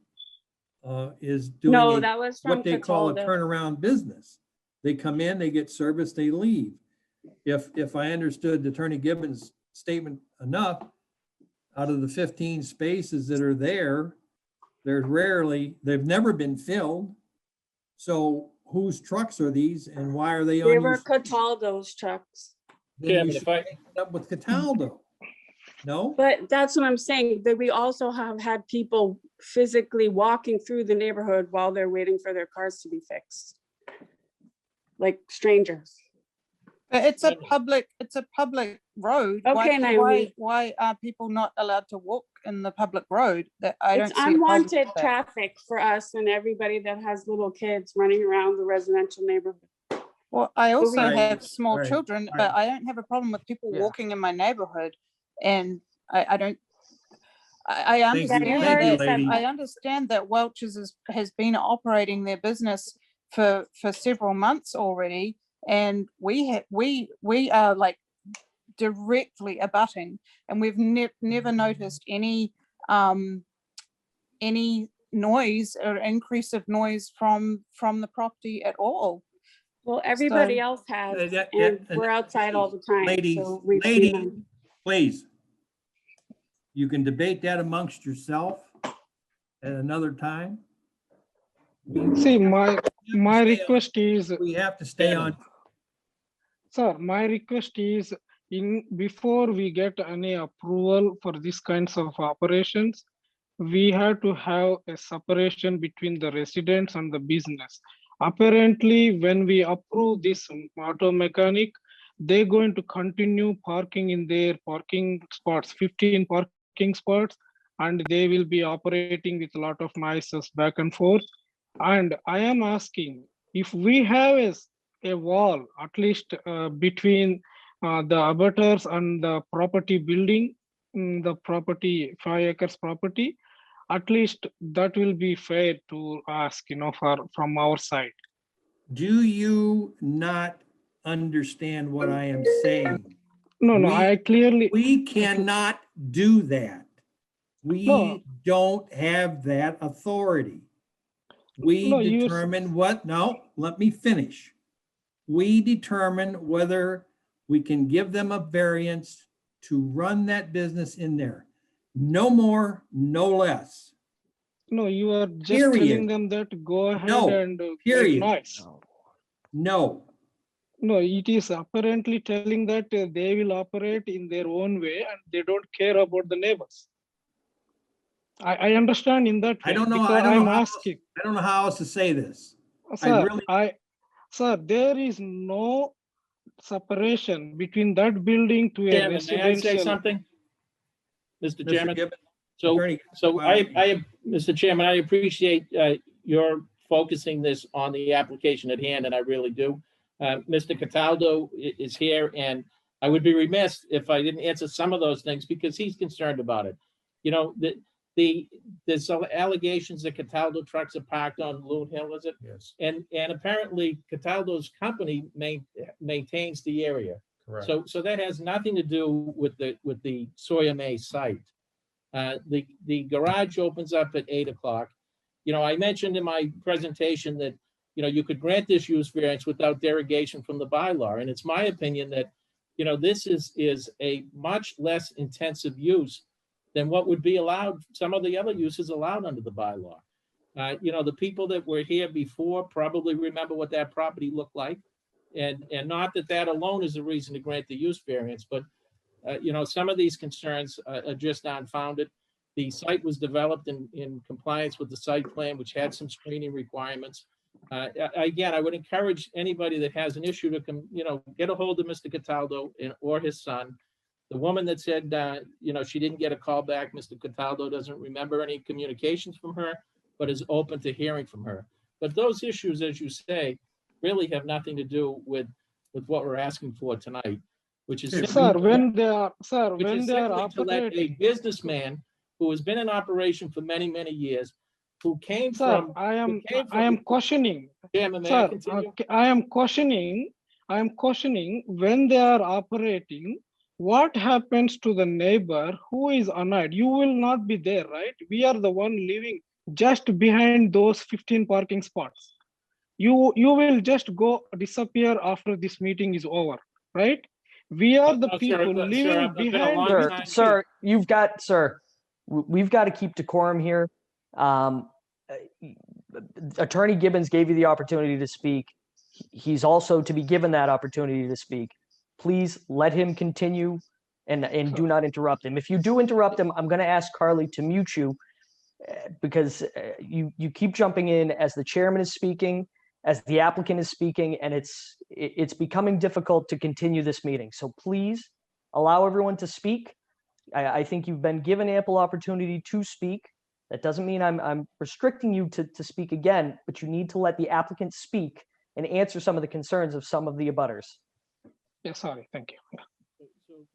is No, doing that was from what they call a Cataldo. turnaround business. They come in, they get service, they leave. If I understood Attorney Gibbons' statement enough, out of the 15 spaces that are there, they've never been filled. So whose trucks are these and why are they They on were your? Cataldo's trucks. Then you Chairman, should if I- make it up with Cataldo. No? But that's what I'm saying, that we also have had people physically walking through the neighborhood while they're waiting for their cars to be fixed. Like strangers. But it's a public road. Okay, Naomi. Why are people not allowed to walk in the public road? That I don't It's see a problem with unwanted that. traffic for us and everybody that has little kids running around the residential neighborhood. Well, I also Right. have small Right. children, Right. but I don't have a problem with people Yeah. walking in my neighborhood. And I don't, I Thank you. You've understand, already Thank you, said lady. I understand that Welch's has been operating their business for several months already. And we are like directly abutting, and we've never noticed any noise or increase of noise from the property at all. Well, everybody So- else has, Yeah, yeah, and we're outside all the time. Ladies, so we've seen them. ladies, please. You can debate that amongst yourself at another time. See, my Stay on- request is, We have to stay on. sir, my request is before we get any approval for these kinds of operations, we have to have a separation between the residents and the business. Apparently, when we approve this auto mechanic, they're going to continue parking in their parking spots, 15 parking spots, and they will be operating with a lot of noises back and forth. And I am asking, if we have a wall, at least between the abutters and the property building, the property, 5 acres property, at least that will be fair to ask, from our side. Do you not understand what I am saying? No, We- I clearly, We cannot do that. We No. don't have that authority. We No, you- determine what, no, let me finish. We determine whether we can give them a variance to run that business in there. No more, no less. no, you are just Period. telling them that go ahead No, and make period. noise. No, No, it is apparently telling that they will operate in their own way and they don't care about the neighbors. I understand in that I way don't know, because I don't know I'm how else, asking, I don't know how else to say this. sir, really- sir, there is no separation between that building to a Chairman, may I say residential. something? Mr. Mr. Chairman? Gibbons, So, Attorney, so wow. Mr. Chairman, I appreciate your focusing this on the application at hand, and I really do. Mr. Cataldo is here, and I would be remiss if I didn't answer some of those things because he's concerned about it. You know, there's some allegations that Cataldo trucks are parked on Loon Hill, is it? Yes, And apparently Cataldo's company maintains the area. correct. So that has nothing to do with the Sawyer May site. The garage opens up at 8 o'clock. You know, I mentioned in my presentation that, you know, you could grant this use variance without derogation from the bylaw. And it's my opinion that, you know, this is a much less intensive use than what would be allowed, some of the other uses allowed under the bylaw. You know, the people that were here before probably remember what that property looked like. And not that that alone is a reason to grant the use variance, but you know, some of these concerns are just unfounded. The site was developed in compliance with the site plan, which had some screening requirements. Again, I would encourage anybody that has an issue to come, you know, get a hold of Mr. Cataldo or his son. The woman that said, you know, she didn't get a call back, Mr. Cataldo doesn't remember any communications from her, but is open to hearing from her. But those issues, as you say, really have nothing to do with what we're asking for tonight, which is simply Sir, when they are, sir, which when is they are simply to let a operating, businessman who has been in operation for many, many years, who came sir, from, I am from- questioning, Chairman, may I sir, continue? I am questioning when they are operating, what happens to the neighbor who is annoyed? You will not be there, right? We are the one living just behind those 15 parking spots. You will just go disappear after this meeting is over, right? We are the No, sir, people sir, living I've been a behind long the time- Sir, we've got to keep decorum here. Attorney Gibbons gave you the opportunity to speak. He's also to be given that opportunity to speak. Please let him continue and do not interrupt him. If you do interrupt him, I'm going to ask Carly to mute you because you keep jumping in as the chairman is speaking, as the applicant is speaking, and it's becoming difficult to continue this meeting. So please allow everyone to speak. I think you've been given ample opportunity to speak. That doesn't mean I'm restricting you to speak again, but you need to let the applicant speak and answer some of the concerns of some of the abutters. Yeah, sorry, thank you. Yeah.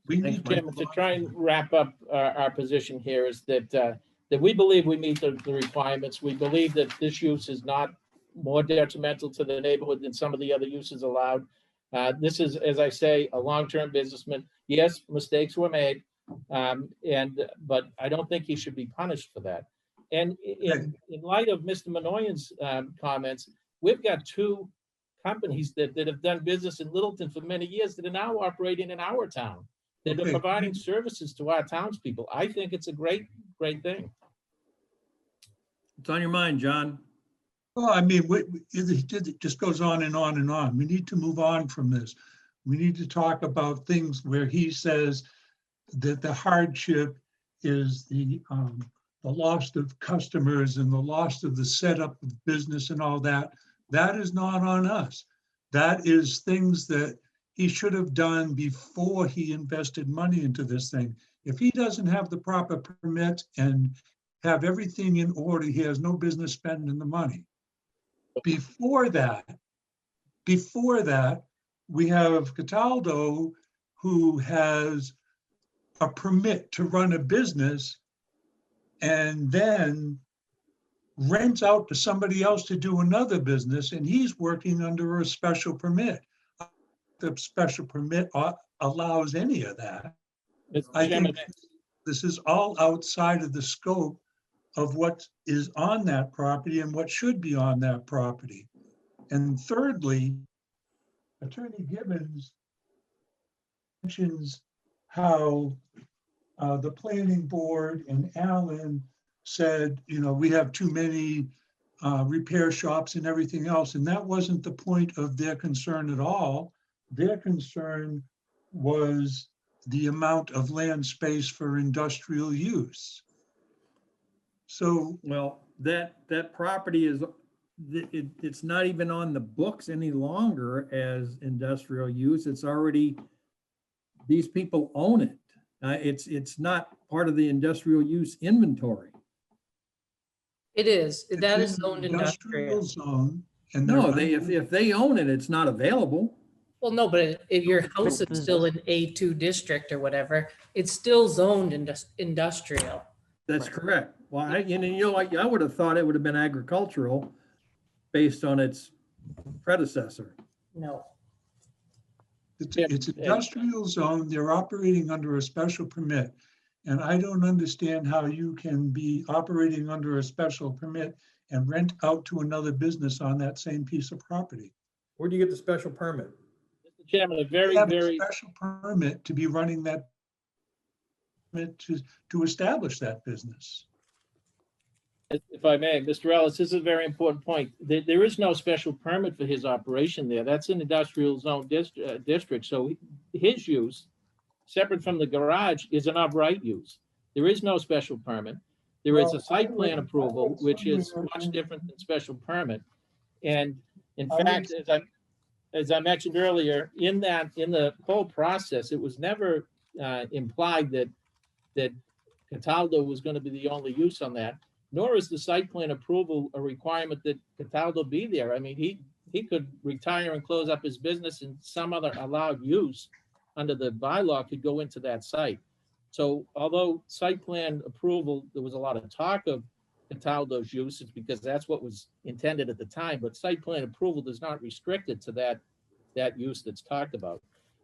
We Thanks, need Mike. Chairman, to try and wrap up our position here is that we believe we meet the requirements. We believe that this use is not more detrimental to the neighborhood than some of the other uses allowed. This is, as I say, a long-term businessman. Yes, mistakes were made, but I don't think he should be punished for that. And in light of Mr. Manoyan's comments, we've got two companies that have done business in Littleton for many years that are now operating in our town, that are Okay. providing services to our townspeople. I think it's a great thing. What's on your mind, John? Well, I mean, it just goes on and on and on. We need to move on from this. We need to talk about things where he says that the hardship is the loss of customers and the loss of the setup of business and all that. That is not on us. That is things that he should have done before he invested money into this thing. If he doesn't have the proper permit and have everything in order, he has no business spending the money. Before that, we have Cataldo, who has a permit to run a business and then rents out to somebody else to do another business, and he's working under a special permit. The special permit allows any of that. Mr. I Chairman, think this is all outside of the scope of what is on that property and what should be on that property. And thirdly, Attorney Gibbons mentions how the planning board and Alan said, you know, we have too many repair shops and everything else. And that wasn't the point of their concern at all. Their concern was the amount of land space for industrial use. So Well, that property is, it's not even on the books any longer as industrial use. It's already, these people own it. It's not part of the industrial use inventory. It is, it's that in is the zoned industrial. zone. And No, they're if they own it, it's not available. Well, no, but if your house But is still in A2 district or whatever, it's still zoned industrial. That's correct. Well, like, I would have thought it would have been agricultural based on its predecessor. No. It's industrial zone. They're operating under a special permit. And I don't understand how you can be operating under a special permit and rent out to another business on that same piece of property. Where do you get the special permit? Mr. Chairman, a They very, have a very, special permit to be running that permit to establish that business. if I may, Mr. Ellis, this is a very important point. There is no special permit for his operation there. That's an industrial zone district. So his use, separate from the garage, is an upright use. There is no special permit. There is a site plan approval, which is much different than special permit. And in fact, as I mentioned earlier, in the whole process, it was never implied that Cataldo was going to be the only use on that, nor is the site plan approval a requirement that Cataldo be there. I mean, he could retire and close up his business, and some other allowed use under the bylaw could go into that site. So although site plan approval, there was a lot of talk of Cataldo's usage because that's what was intended at the time, but site plan approval is not restricted to that use that's talked about.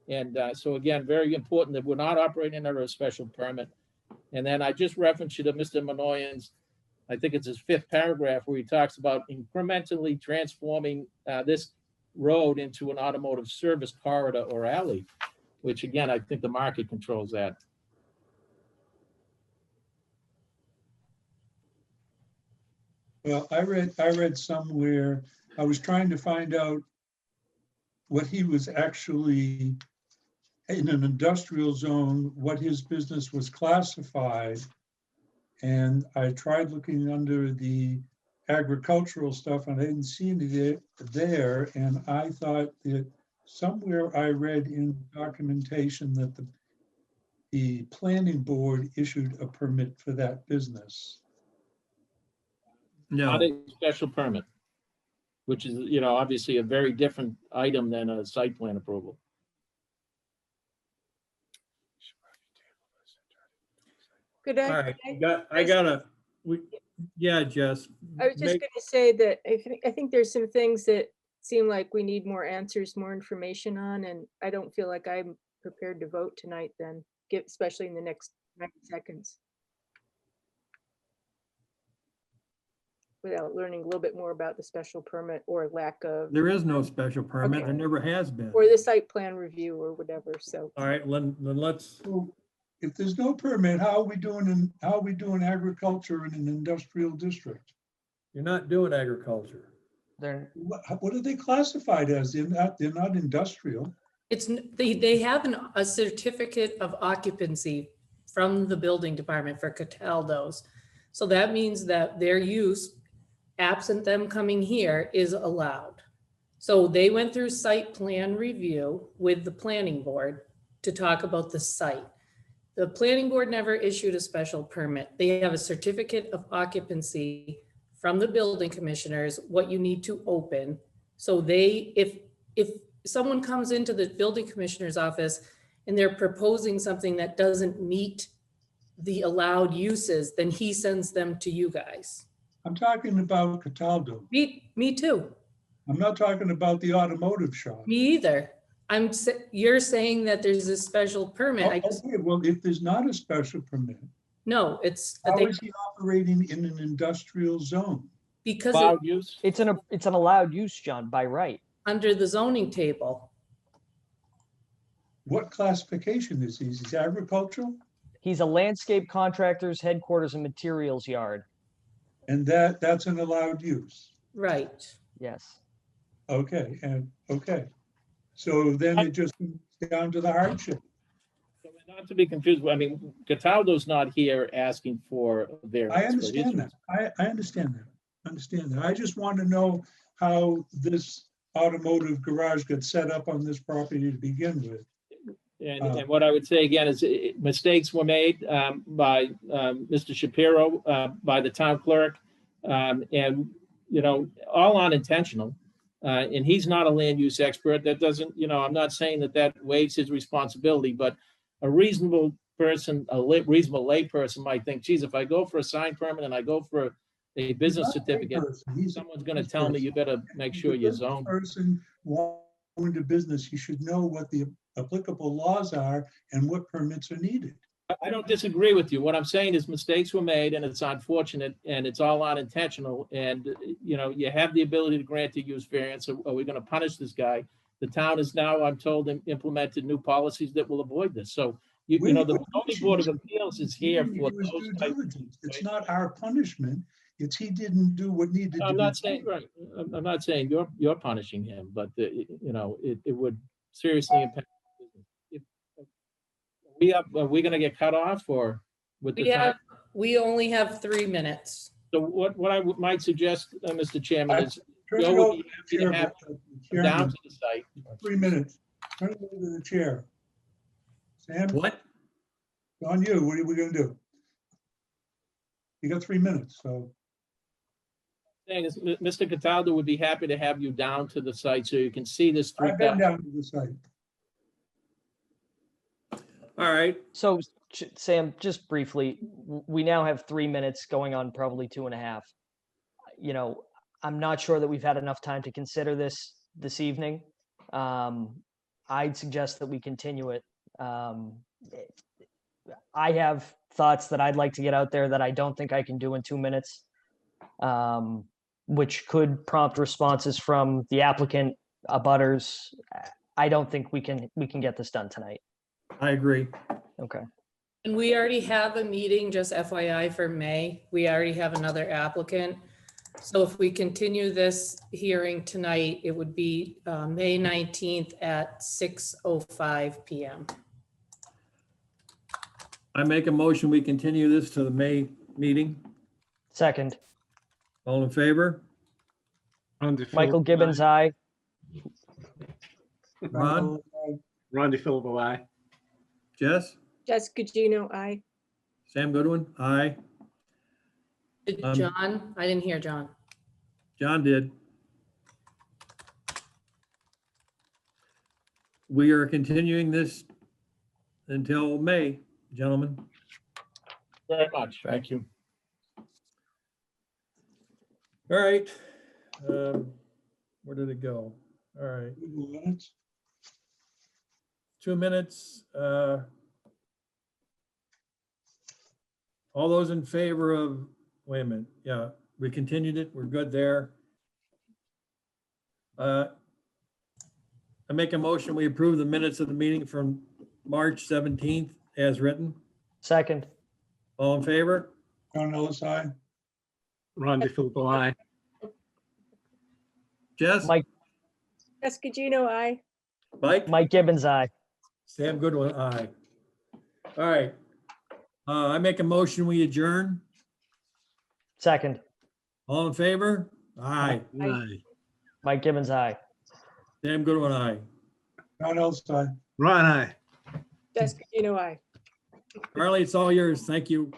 And so again, very important that we're not operating under a special permit. And then I just referenced you to Mr. Manoyan's, I think it's his 5th paragraph, where he talks about incrementally transforming this road into an automotive service corridor or alley, which again, I think the market controls that. Well, I read somewhere, I was trying to find out what he was actually in an industrial zone, what his business was classified. And I tried looking under the agricultural stuff and I didn't see any there. And I thought that somewhere I read in documentation that the planning board issued a permit for that business. Not No, a special permit, which is, obviously a very different item than a site plan approval. Could all right, yeah, Jess. I was just make- going to say that I think there's some things that seem like we need more answers, more information on, and I don't feel like I'm prepared to vote tonight then, especially in the next 90 seconds. Without learning a little bit more about the special permit or lack of, There is no special permit. Okay. There never has been. or the site plan review or whatever, so. All right, then let's, So if there's no permit, how are we doing agriculture in an industrial district? you're not doing agriculture. They're, What are they classified as? They're not industrial. They have a certificate of occupancy from the building department for Cataldo's. So that means that their use, absent them coming here, is allowed. So they went through site plan review with the planning board to talk about the site. The planning board never issued a special permit. They have a certificate of occupancy from the building commissioners, what you need to open. So if someone comes into the building commissioner's office and they're proposing something that doesn't meet the allowed uses, then he sends them to you guys. I'm talking about Cataldo. Me too. I'm not talking about the automotive shop. Me either. You're saying that there's a special permit. Okay, well, if there's not a special permit, No, it's how is he operating in an industrial zone? because Allowed use? it's an allowed use, John, by right. under the zoning table. What classification is he? Is he agricultural? He's a landscape contractor's headquarters and materials yard. And that's an allowed use. Right. Yes. Okay, and okay. So then it just comes down to the hardship. So we're Not to be confused, I mean, Cataldo's not here asking for a variance. I for his understand that. I understand that. Understand that. I just want to know how this automotive garage got set up on this property to begin with. And what I would say again is mistakes were made by Mr. Shapiro, by the town clerk, and, you know, all unintentional. And he's not a land use expert. That doesn't, you know, I'm not saying that that waives his responsibility, but a reasonable person, reasonable lay person might think, geez, if I go for a sign permit and I go for a business certificate, someone's going to tell me you better make sure you're zoned. Person going to business, he should know what the applicable laws are and what permits are needed. I don't disagree with you. What I'm saying is mistakes were made and it's unfortunate and it's all unintentional. And, you know, you have the ability to grant a use variance. Are we going to punish this guy? The town is now, I'm told, implemented new policies that will avoid this. So, you know, the zoning board of appeals is here for those types. It's not our punishment. It's he didn't do what needed to be. I'm not saying, right. I'm not saying you're punishing him, but, you know, it would seriously impact. Are we going to get cut off or with the time? We only have 3 minutes. So what I might suggest, Mr. Chairman, is Turn it Joe would over be to happy to the have chair, down Chairman. to the site. 3 minutes. Turn it over to the chair. Sam, What? on you. What are we gonna do? You got 3 minutes, so. Saying is, Mr. Cataldo would be happy to have you down to the site so you can see this. I've been down to the site. All right. So Sam, just briefly, we now have 3 minutes going on probably 2.5. You know, I'm not sure that we've had enough time to consider this evening. I'd suggest that we continue it. I have thoughts that I'd like to get out there that I don't think I can do in 2 minutes, which could prompt responses from the applicant, abutters. I don't think we can get this done tonight. I agree. Okay. And we already have a meeting, just FYI, for May. We already have another applicant. So if we continue this hearing tonight, it would be May 19th at 6:05 PM. I make a motion, we continue this to the May meeting. Second, All in favor? Michael Gibbons, aye. Ron? Ron DeFilippo, aye. Jess? Jessica Gino, aye. Sam Goodwin? Aye. John, I didn't hear John. John did. We are continuing this until May, gentlemen. Very much. Thank you. All right. Where did it go? All right, 2 minutes. 2 minutes. All those in favor of, wait a minute, yeah, we continued it, we're good there. I make a motion, we approve the minutes of the meeting from March 17th as written. Second, All in favor? John Ellis, aye. Ron DeFilippo, aye. Jess? Mike, Jessica Gino, aye. Mike? Gibbons, aye. Sam Goodwin, aye. All right. I make a motion, we adjourn. Second, All in favor? Aye. Aye. Mike Gibbons, aye. Sam Goodwin, aye. John Ellis, aye. Ron, aye. Jessica Gino, aye. Carly, it's all yours. Thank you.